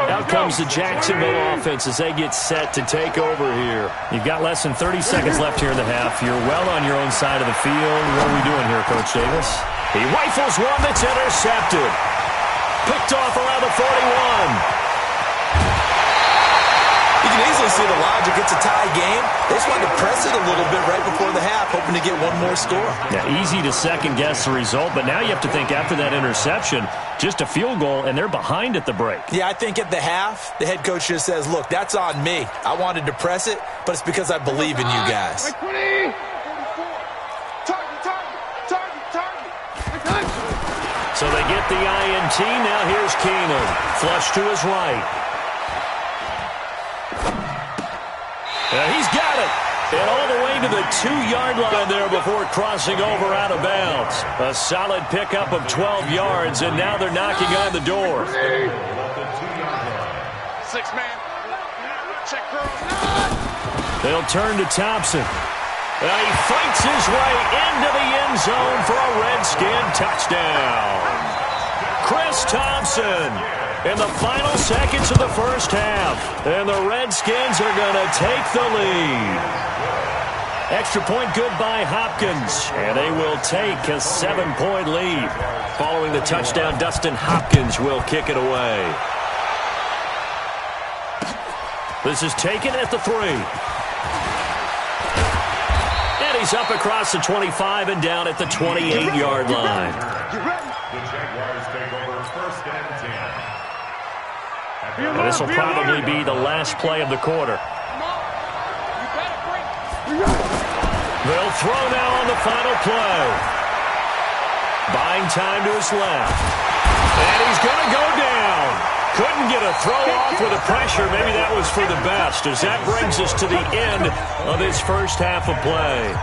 S3: 10.
S2: Out comes the Jacksonville offense as they get set to take over here. You've got less than 30 seconds left here in the half. You're well on your own side of the field. What are we doing here, Coach Davis? He rifles one that's intercepted. Picked off around the 41.
S5: You can easily see the logic. It's a tie game. They just wanted to press it a little bit right before the half, hoping to get one more score.
S2: Yeah, easy to second-guess the result, but now you have to think after that interception, just a field goal, and they're behind at the break.
S5: Yeah, I think at the half, the head coach just says, look, that's on me. I wanted to press it, but it's because I believe in you guys.
S2: So they get the INT. Now here's Keenum. Flush to his right. He's got it. And all the way to the 2-yard line there before crossing over out of bounds. A solid pickup of 12 yards, and now they're knocking on the door.
S4: 6-man. Check girl.
S2: They'll turn to Thompson. He fights his way into the end zone for a Redskin touchdown. Chris Thompson in the final seconds of the first half. And the Redskins are going to take the lead. Extra point good by Hopkins. And they will take a 7-point lead. Following the touchdown, Dustin Hopkins will kick it away. This is taken at the 3. And he's up across the 25 and down at the 28-yard line.
S3: The Jaguars take over 1st and 10.
S2: And this will probably be the last play of the quarter. They'll throw now on the final play. Buying time to his left. And he's going to go down. Couldn't get a throw off with the pressure. Maybe that was for the best, as that brings us to the end of this first half of play.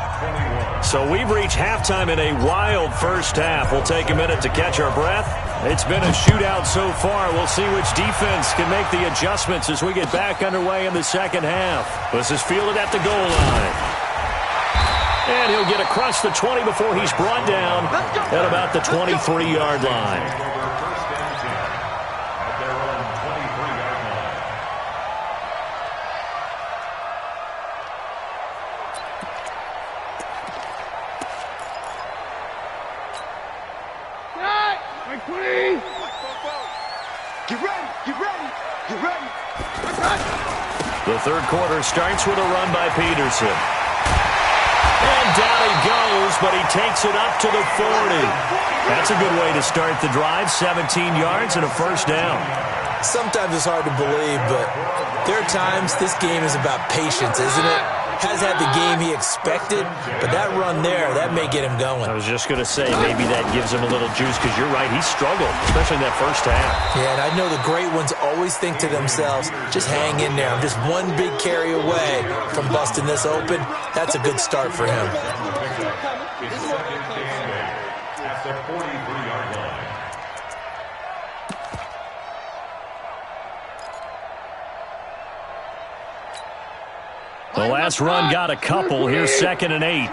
S2: So we've reached halftime in a wild first half. We'll take a minute to catch our breath. It's been a shootout so far. We'll see which defense can make the adjustments as we get back underway in the second half. This is fielded at the goal line. And he'll get across the 20 before he's brought down at about the 23-yard line.
S4: Get ready, get ready, get ready.
S2: The third quarter starts with a run by Peterson. And down he goes, but he takes it up to the 40. That's a good way to start the drive. 17 yards and a first down.
S5: Sometimes it's hard to believe, but there are times this game is about patience, isn't it? Has had the game he expected, but that run there, that may get him going.
S2: I was just going to say, maybe that gives him a little juice, because you're right, he struggled, especially in that first half.
S5: Yeah, and I know the great ones always think to themselves, just hang in there. I'm just one big carry away from busting this open. That's a good start for him.
S3: It's second down at the 43-yard line.
S2: The last run got a couple. Here's 2nd and 8.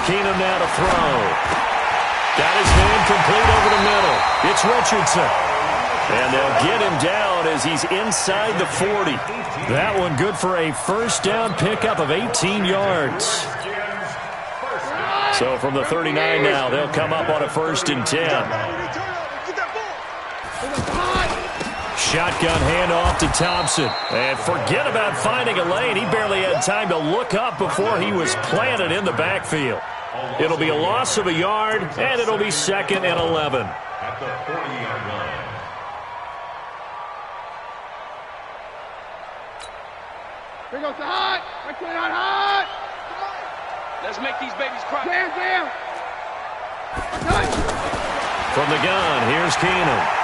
S2: Keenum now to throw. Got his man complete over the middle. It's Richardson. And they'll get him down as he's inside the 40. That one good for a first down pickup of 18 yards. So from the 39 now, they'll come up on a 1st and 10. Shotgun handoff to Thompson. And forget about finding a lane. He barely had time to look up before he was planted in the backfield. It'll be a loss of a yard, and it'll be 2nd and 11.
S3: At the 40-yard line.
S4: Here goes the hot. Right to the hot.
S7: Let's make these babies cry.
S4: Damn.
S2: From the gun, here's Keenum.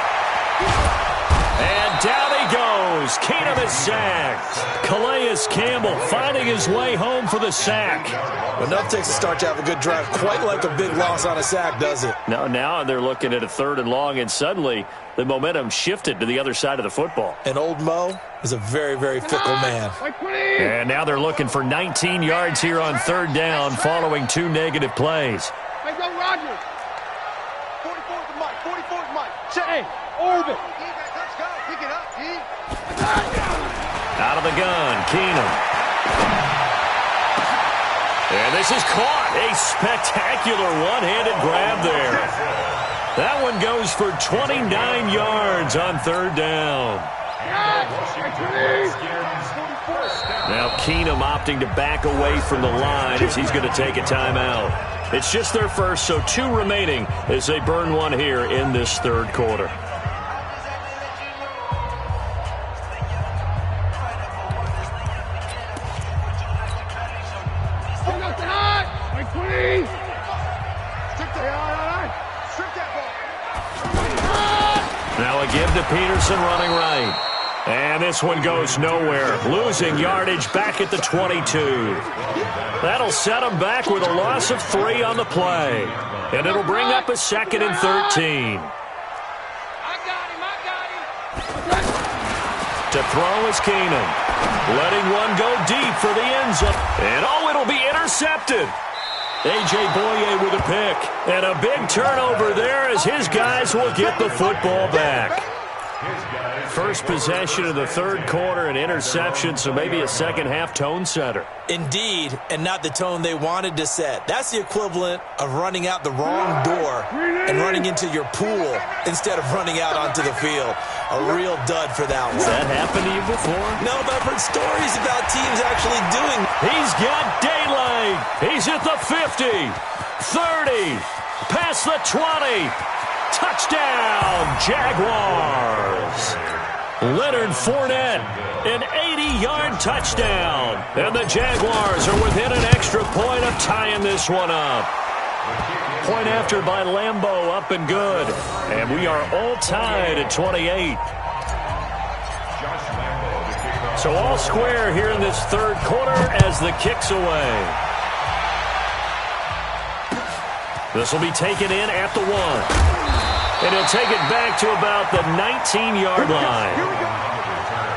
S2: And down he goes. Keenum is sacked. Calais Campbell finding his way home for the sack.
S5: Enough takes to start to have a good drive. Quite like a big loss on a sack, does it?
S2: Now they're looking at a 3rd and long, and suddenly the momentum shifted to the other side of the football.
S5: And old Mo is a very, very fickle man.
S2: And now they're looking for 19 yards here on 3rd down following 2 negative plays.
S4: Hey, go Roger. 44's the Mike. 44's Mike. Hey, orbit. Let's go. Pick it up, G.
S2: Out of the gun, Keenum. And this is caught. A spectacular one-handed grab there. That one goes for 29 yards on 3rd down. Now Keenum opting to back away from the line as he's going to take a timeout. It's just their first, so 2 remaining as they burn one here in this 3rd quarter. Now a give to Peterson running right. And this one goes nowhere. Losing yardage back at the 22. That'll set them back with a loss of 3 on the play. And it'll bring up a 2nd and 13. To throw is Keenum. Letting one go deep for the end zone. And it'll be intercepted. A.J. Boye with a pick. And a big turnover there as his guys will get the football back. First possession of the 3rd quarter, an interception, so maybe a second-half tone setter.
S5: Indeed, and not the tone they wanted to set. That's the equivalent of running out the wrong door and running into your pool instead of running out onto the field. A real dud for that one.
S2: Has that happened to you before?
S5: No, but I've heard stories about teams actually doing.
S2: He's got daylight. He's at the 50, 30, past the 20. Touchdown, Jaguars. Leonard Fournette, an 80-yard touchdown. And the Jaguars are within an extra point of tying this one up. Point after by Lambeau, up and good. And we are all tied at 28. So all square here in this 3rd quarter as the kick's away. This will be taken in at the 1. And he'll take it back to about the 19-yard line.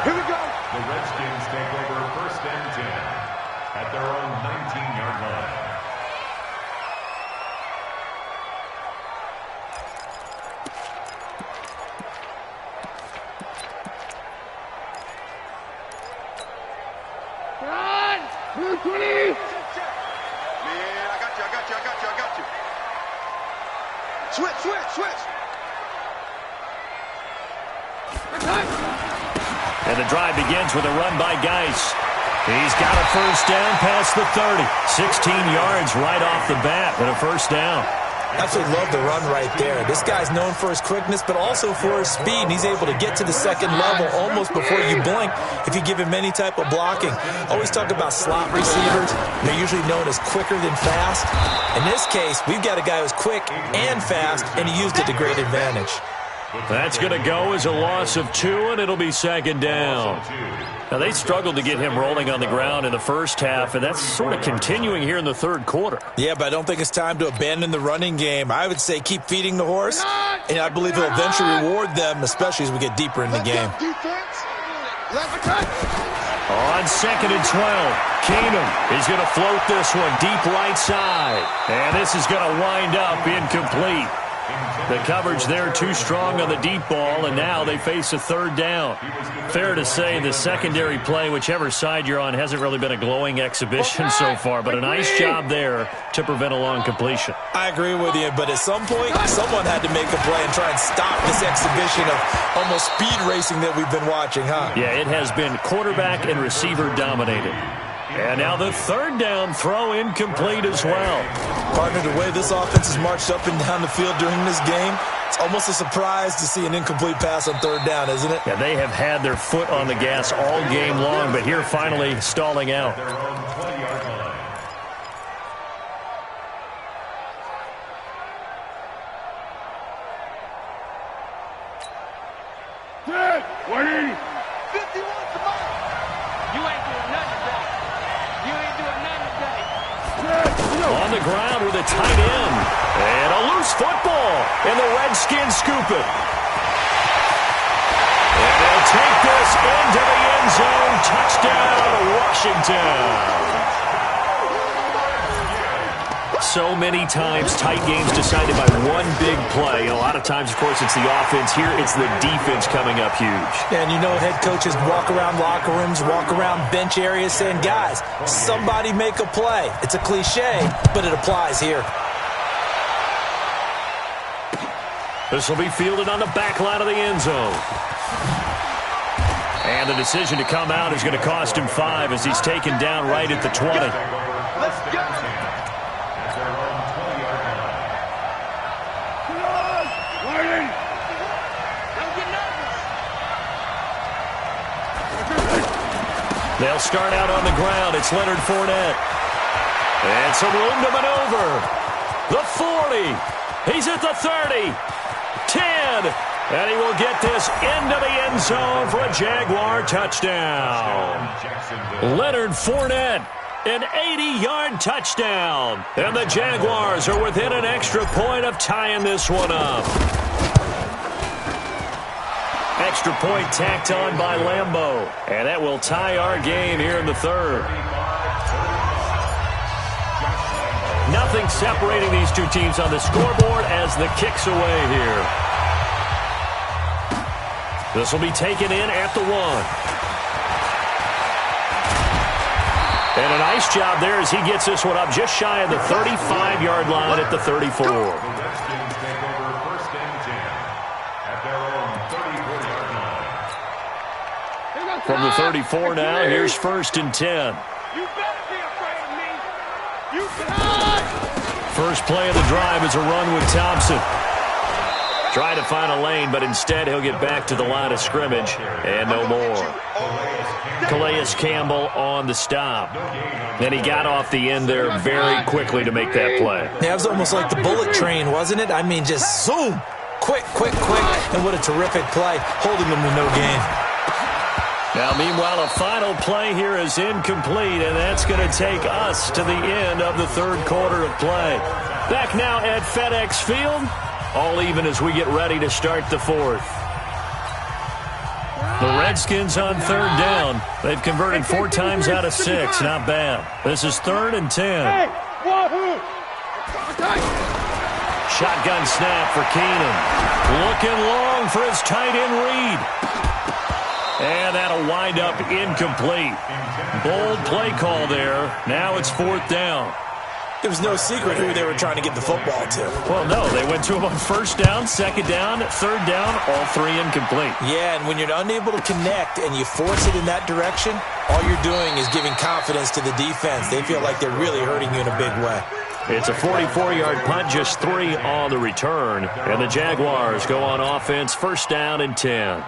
S4: Here we go.
S3: The Redskins take over 1st and 10 at their own 19-yard line.
S4: Blue 20. Man, I got you.
S7: you.
S4: Switch.
S2: And the drive begins with a run by Geis. He's got a first down past the 30. 16 yards right off the bat and a first down.
S5: Absolutely love the run right there. This guy's known for his quickness, but also for his speed. And he's able to get to the second level almost before you blink if you give him any type of blocking. Always talk about slot receivers. They're usually known as quicker than fast. In this case, we've got a guy who's quick and fast, and he used it to great advantage.
S2: That's going to go as a loss of 2, and it'll be second down. Now, they struggled to get him rolling on the ground in the first half, and that's sort of continuing here in the third quarter.
S5: Yeah, but I don't think it's time to abandon the running game. I would say keep feeding the horse, and I believe he'll eventually reward them, especially as we get deeper in the game.
S2: On 2nd and 12, Keenum is going to float this one deep right side, and this is going to wind up incomplete. The coverage there too strong on the deep ball, and now they face a third down. Fair to say the secondary play, whichever side you're on, hasn't really been a glowing exhibition so far, but a nice job there to prevent a long completion.
S5: I agree with you, but at some point, someone had to make a play and try and stop this exhibition of almost speed racing that we've been watching, huh?
S2: Yeah, it has been quarterback and receiver dominated. And now the third down throw incomplete as well.
S5: Partner, the way this offense has marched up and down the field during this game, it's almost a surprise to see an incomplete pass on third down, isn't it?
S2: Yeah, they have had their foot on the gas all game long, but here finally stalling out.
S4: Wait!
S8: 51, come on! You ain't doing nothing today. You ain't doing nothing today.
S2: On the ground with a tight end. And a loose football. And the Redskins scoop it. And they'll take this into the end zone. Touchdown, Washington. So many times tight games decided by one big play. A lot of times, of course, it's the offense. Here, it's the defense coming up huge.
S5: And you know, head coaches walk around locker rooms, walk around bench areas saying, guys, somebody make a play. It's a cliche, but it applies here.
S2: This will be fielded on the back line of the end zone. And the decision to come out is going to cost him 5 as he's taken down right at the 20.
S8: Let's go!
S2: They'll start out on the ground. It's Leonard Fournette. And some room to maneuver. The 40. He's at the 30. 10. And he will get this into the end zone for a Jaguar touchdown. Leonard Fournette, an 80-yard touchdown. And the Jaguars are within an extra point of tying this one up. Extra point tacked on by Lambeau. And that will tie our game here in the third. Nothing separating these two teams on the scoreboard as the kick's away here. This will be taken in at the 1. And a nice job there as he gets this one up just shy of the 35-yard line at the 34. From the 34 now, here's 1st and 10.
S8: You better be afraid of me. You
S2: First play of the drive is a run with Thompson. Trying to find a lane, but instead he'll get back to the line of scrimmage, and no more. Calais Campbell on the stop. Then he got off the end there very quickly to make that play.
S5: Yeah, it was almost like the bullet train, wasn't it? I mean, just zoom. Quick. And what a terrific play, holding them to no gain.
S2: Now, meanwhile, a final play here is incomplete, and that's going to take us to the end of the third quarter of play. Back now at FedEx Field, all even as we get ready to start the fourth. The Redskins on third down. They've converted 4 times out of 6. Not bad. This is 3rd and 10. Shotgun snap for Keenum. Looking long for his tight end Reed. And that'll wind up incomplete. Bold play call there. Now it's 4th down.
S5: It was no secret who they were trying to get the football to.
S2: Well, no, they went to him on first down, second down, third down, all three incomplete.
S5: Yeah, and when you're unable to connect and you force it in that direction, all you're doing is giving confidence to the defense. They feel like they're really hurting you in a big way.
S2: It's a 44-yard punt, just 3 on the return. And the Jaguars go on offense, first down and 10.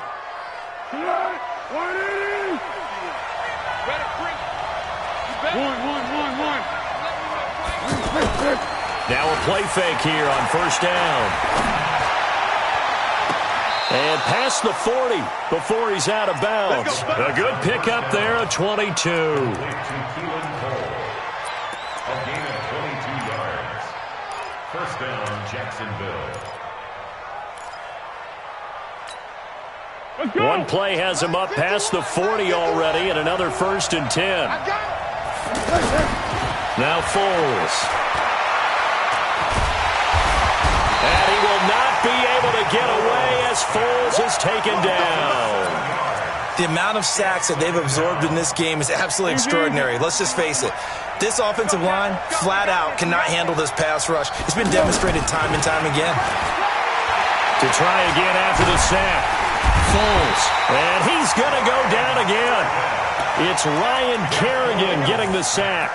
S2: Now a play fake here on first down. And past the 40 before he's out of bounds. A good pickup there, a 22.
S3: A gain of 22 yards. First down, Jacksonville.
S2: One play has him up past the 40 already, and another first and 10. Now Foles. And he will not be able to get away as Foles is taken down.
S5: The amount of sacks that they've absorbed in this game is absolutely extraordinary. Let's just face it. This offensive line, flat out, cannot handle this pass rush. It's been demonstrated time and time again.
S2: To try again after the sack. Foles. And he's going to go down again. It's Ryan Kerrigan getting the sack.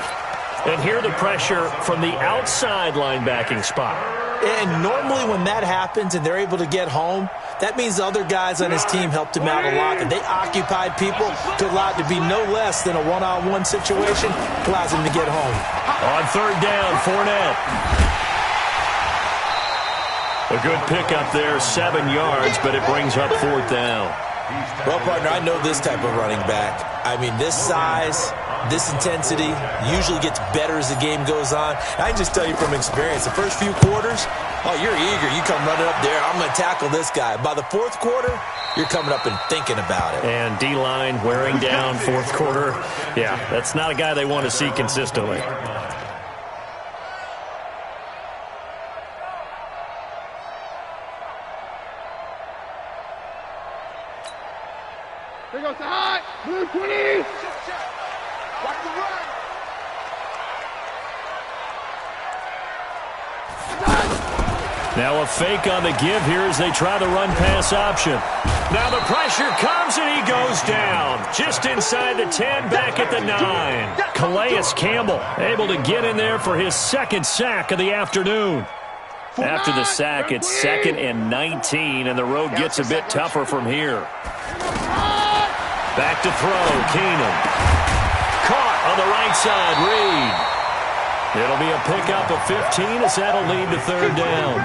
S2: And here the pressure from the outside linebacking spot.
S5: And normally when that happens and they're able to get home, that means the other guys on his team helped him out a lot. That they occupied people to allow it to be no less than a one-on-one situation. Allows him to get home.
S2: On third down, Fournette. A good pickup there, 7 yards, but it brings up fourth down.
S5: Well, partner, I know this type of running back. I mean, this size, this intensity usually gets better as the game goes on. I can just tell you from experience, the first few quarters, oh, you're eager. You come running up there, I'm going to tackle this guy. By the fourth quarter, you're coming up and thinking about it.
S2: And D-line wearing down fourth quarter. Yeah, that's not a guy they want to see consistently.
S4: Here goes the high. Blue 20. Watch the run.
S2: Now a fake on the give here as they try the run-pass option. Now the pressure comes and he goes down. Just inside the 10, back at the 9. Calais Campbell able to get in there for his second sack of the afternoon. After the sack, it's 2nd and 19, and the road gets a bit tougher from here. Back to throw, Keenum. Caught on the right side, Reed. It'll be a pickup of 15 as that'll lead to third down.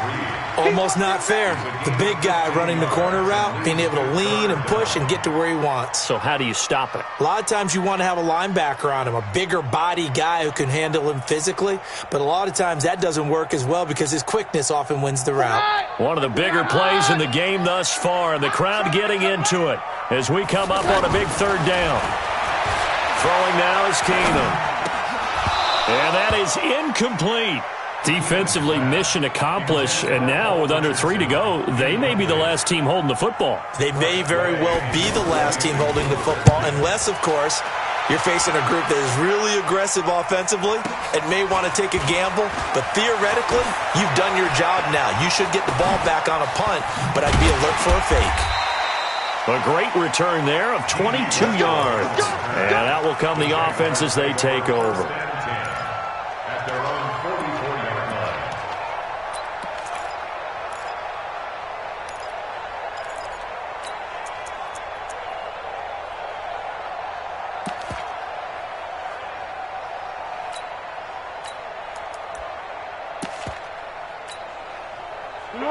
S5: Almost not fair. The big guy running the corner route, being able to lean and push and get to where he wants.
S2: So how do you stop it?
S5: A lot of times you want to have a linebacker on him, a bigger body guy who can handle him physically. But a lot of times that doesn't work as well because his quickness often wins the route.
S2: One of the bigger plays in the game thus far, and the crowd getting into it as we come up on a big third down. Throwing now is Keenum. And that is incomplete. Defensively, mission accomplished, and now with under 3 to go, they may be the last team holding the football.
S5: They may very well be the last team holding the football, unless, of course, you're facing a group that is really aggressive offensively and may want to take a gamble. But theoretically, you've done your job now. You should get the ball back on a punt, but I'd be alert for a fake.
S2: A great return there of 22 yards. And that will come the offense as they take over.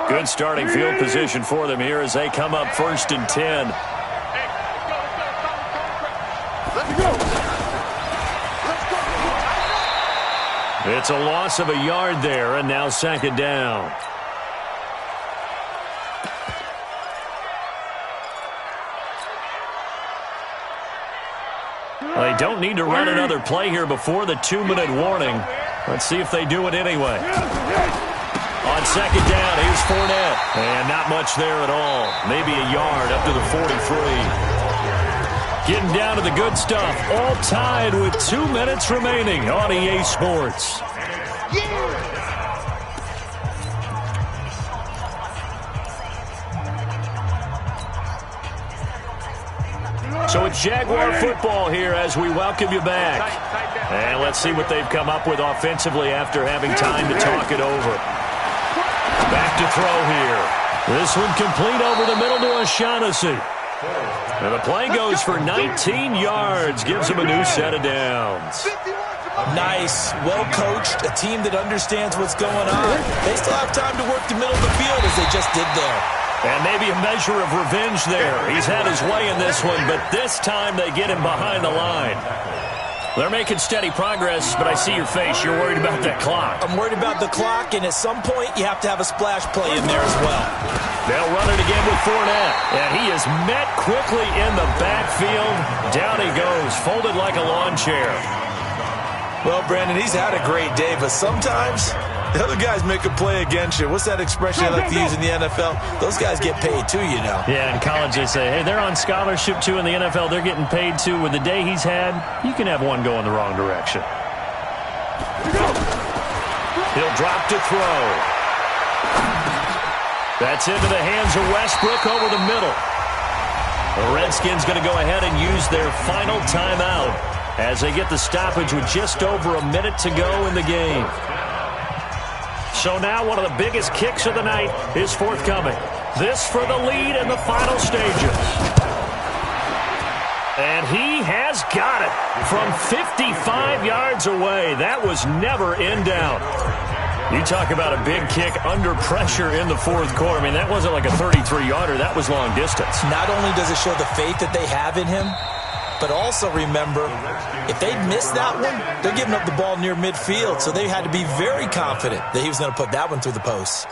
S2: Good starting field position for them here as they come up 1st and 10.
S4: Let's go.
S2: It's a loss of a yard there, and now 2nd down. They don't need to run another play here before the 2-minute warning. Let's see if they do it anyway. On 2nd down, here's Fournette. And not much there at all. Maybe a yard up to the 43. Getting down to the good stuff. All tied with 2 minutes remaining on EA Sports.
S4: years.
S2: So it's Jaguar football here as we welcome you back. And let's see what they've come up with offensively after having time to talk it over. Back to throw here. This one complete over the middle to O'Shaughnessy. And the play goes for 19 yards. Gives him a new set of downs.
S5: Nice, well-coached, a team that understands what's going on. They still have time to work the middle of the field as they just did there.
S2: And maybe a measure of revenge there. He's had his way in this one, but this time they get him behind the line. They're making steady progress, but I see your face. You're worried about that clock.
S5: I'm worried about the clock, and at some point you have to have a splash play in there as well.
S2: They'll run it again with Fournette, and he is met quickly in the backfield. Down he goes, folded like a lawn chair.
S5: Well, Brandon, he's had a great day, but sometimes the other guys make a play against you. What's that expression I like to use in the NFL? Those guys get paid too, you know.
S2: Yeah, in college they say, hey, they're on scholarship too. In the NFL, they're getting paid too. With the day he's had, you can have one go in the wrong direction. He'll drop to throw. That's into the hands of Westbrook over the middle. The Redskins going to go ahead and use their final timeout as they get the stoppage with just over a minute to go in the game. So now one of the biggest kicks of the night is forthcoming. This for the lead in the final stages. And he has got it from 55 yards away. That was never in doubt. You talk about a big kick under pressure in the fourth quarter. I mean, that wasn't like a 33-yarder. That was long distance.
S5: Not only does it show the faith that they have in him, but also remember, if they'd missed that one, they're giving up the ball near midfield, so they had to be very confident that he was going to put that one through the post.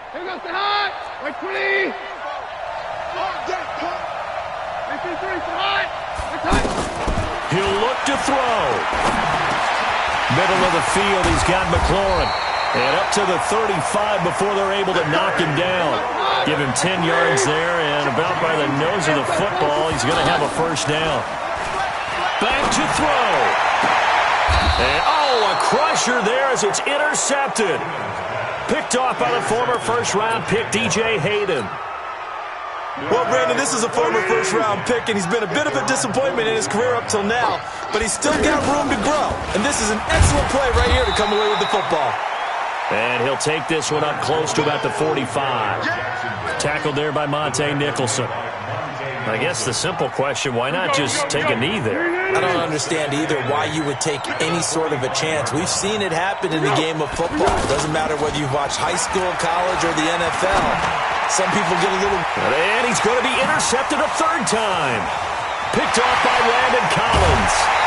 S4: Here goes the high. Wait, 20.
S2: He'll look to throw. Middle of the field, he's got McLaurin. And up to the 35 before they're able to knock him down. Give him 10 yards there, and about by the nose of the football, he's going to have a first down. Back to throw. And, a crusher there as it's intercepted. Picked off by the former first-round pick, DJ Hayden.
S5: Well, Brandon, this is a former first-round pick, and he's been a bit of a disappointment in his career up till now, but he's still got room to grow. And this is an excellent play right here to come away with the football.
S2: And he'll take this one up close to about the 45. Tackled there by Monte Nicholson. I guess the simple question, why not just take a knee there?
S5: I don't understand either why you would take any sort of a chance. We've seen it happen in the game of football. It doesn't matter whether you've watched high school, college, or the NFL. Some people get a little...
S2: And he's going to be intercepted a third time. Picked off by Landon Collins.